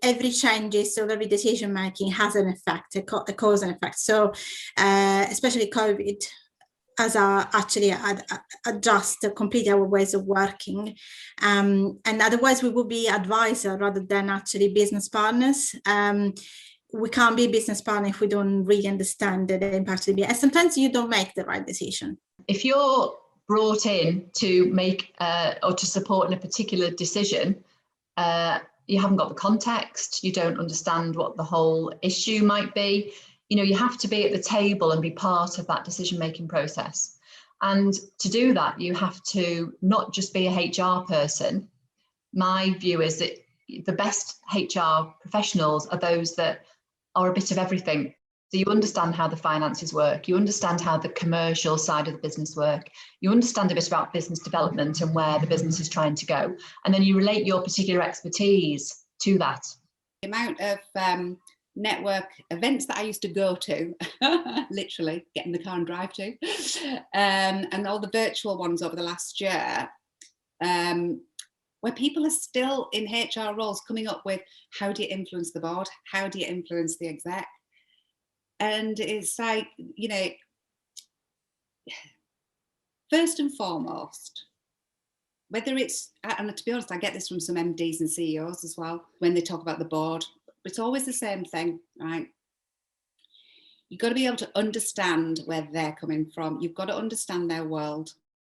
every changes, so every decision making has an effect, a cause and effect. So especially COVID has actually adjust completely our ways of working, and otherwise we would be advisor rather than actually business partners. We can't be a business partner if we don't really understand the impact of the business. And sometimes you don't make the right decision. If you're brought in to make or to support in a particular decision, you haven't got the context, you don't understand what the whole issue might be, you have to be at the table and be part of that decision-making process. And to do that, you have to not just be a HR person. My view is that the best HR professionals are those that are a bit of everything. So you understand how the finances work, you understand how the commercial side of the business work, you understand a bit about business development and where the business is trying to go, and then you relate your particular expertise to that. The amount of network events that I used to go to, literally get in the car and drive to, and all the virtual ones over the last year, where people are still in HR roles coming up with, how do you influence the board? How do you influence the exec? And it's like, first and foremost, whether it's, and to be honest, I get this from some MDs and CEOs as well, when they talk about the board, it's always the same thing, right? You've got to be able to understand where they're coming from. You've got to understand their world.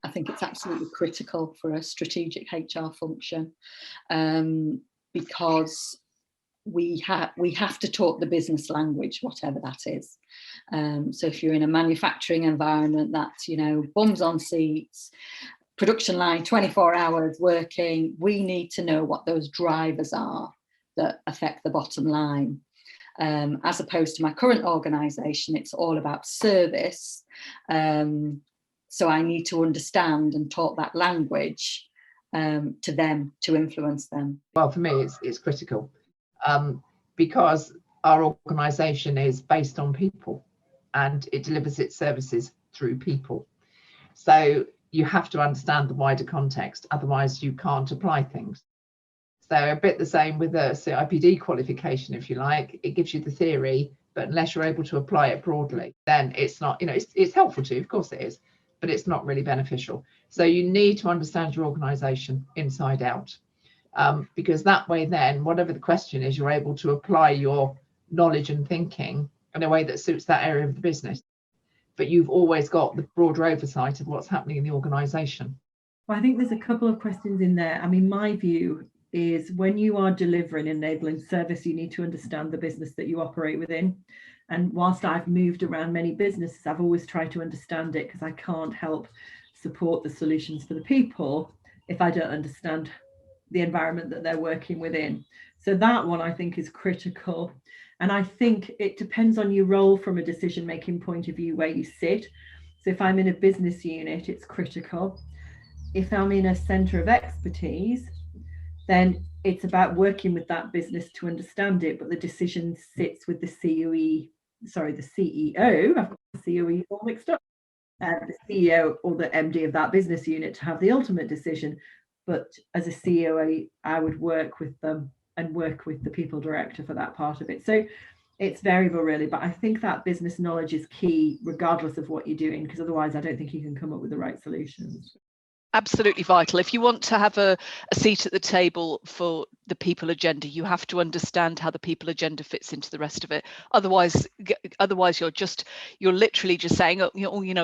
I think it's absolutely critical for a strategic HR function, because we have to talk the business language, whatever that is. So if you're in a manufacturing environment, that's, bums on seats, production line 24 hours working, we need to know what those drivers are that affect the bottom line. As opposed to my current organisation, it's all about service. So I need to understand and talk that language to them, to influence them. Well, for me, it's critical because our organisation is based on people and it delivers its services through people. So you have to understand the wider context, otherwise you can't apply things. So a bit the same with a CIPD qualification, if you like. It gives you the theory, but unless you're able to apply it broadly, then it's not, it's helpful to, of course it is, but it's not really beneficial. So you need to understand your organisation inside out, because that way then, whatever the question is, you're able to apply your knowledge and thinking in a way that suits that area of the business. But you've always got the broader oversight of what's happening in the organisation. Well, I think there's a couple of questions in there. I mean, my view is when you are delivering enabling service, you need to understand the business that you operate within. And whilst I've moved around many businesses, I've always tried to understand it, because I can't help support the solutions for the people if I don't understand the environment that they're working within. So that one I think is critical. And I think it depends on your role from a decision-making point of view, where you sit. So if I'm in a business unit, it's critical. If I'm in a centre of expertise, then it's about working with that business to understand it, but the decision sits with the CEO. I've got the COE all mixed up. The CEO or the MD of that business unit to have the ultimate decision. But as a CEO, I would work with them and work with the people director for that part of it. So it's variable really, but I think that business knowledge is key regardless of what you're doing, because otherwise I don't think you can come up with the right solutions. Absolutely vital. If you want to have a seat at the table for the people agenda, you have to understand how the people agenda fits into the rest of it. Otherwise you're literally just saying,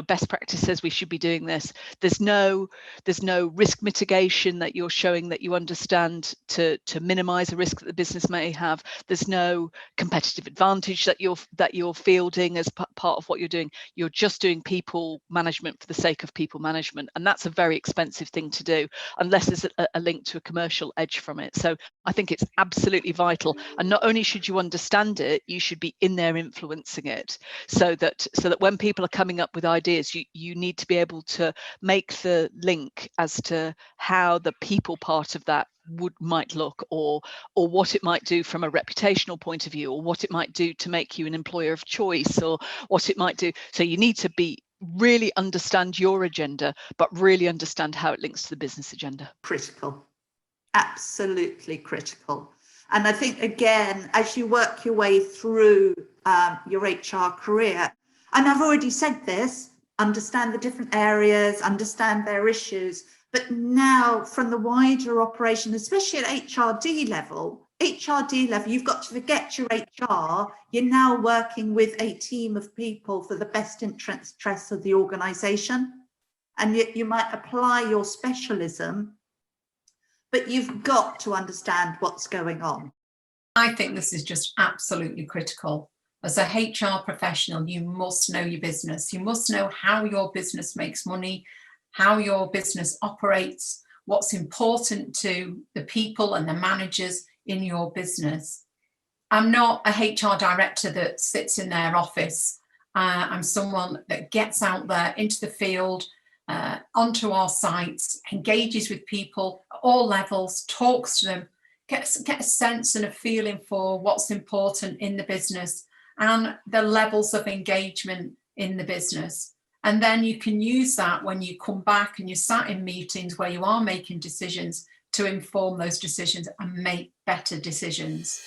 best practice says we should be doing this. There's no risk mitigation that you're showing that you understand to minimize a risk that the business may have. There's no competitive advantage that you're fielding as part of what you're doing. You're just doing people management for the sake of people management, and that's a very expensive thing to do unless there's a link to a commercial edge from it. So I think it's absolutely vital, and not only should you understand it, you should be in there influencing it, so that when people are coming up with ideas, you need to be able to make the link as to how the people part of that might look, or what it might do from a reputational point of view, or what it might do to make you an employer of choice, or what it might do. So you need to really understand your agenda, but really understand how it links to the business agenda. Critical, absolutely critical. And I think, again, as you work your way through your HR career, and I've already said this, understand the different areas, understand their issues, but now from the wider operation, especially at HRD level, you've got to forget your HR. You're now working with a team of people for the best interests of the organisation. And you might apply your specialism, but you've got to understand what's going on. I think this is just absolutely critical. As a HR professional, you must know your business. You must know how your business makes money, how your business operates, what's important to the people and the managers in your business. I'm not a HR director that sits in their office. I'm someone that gets out there into the field, onto our sites, engages with people at all levels, talks to them, get a sense and a feeling for what's important in the business and the levels of engagement in the business. And then you can use that when you come back and you're sat in meetings where you are making decisions to inform those decisions and make better decisions.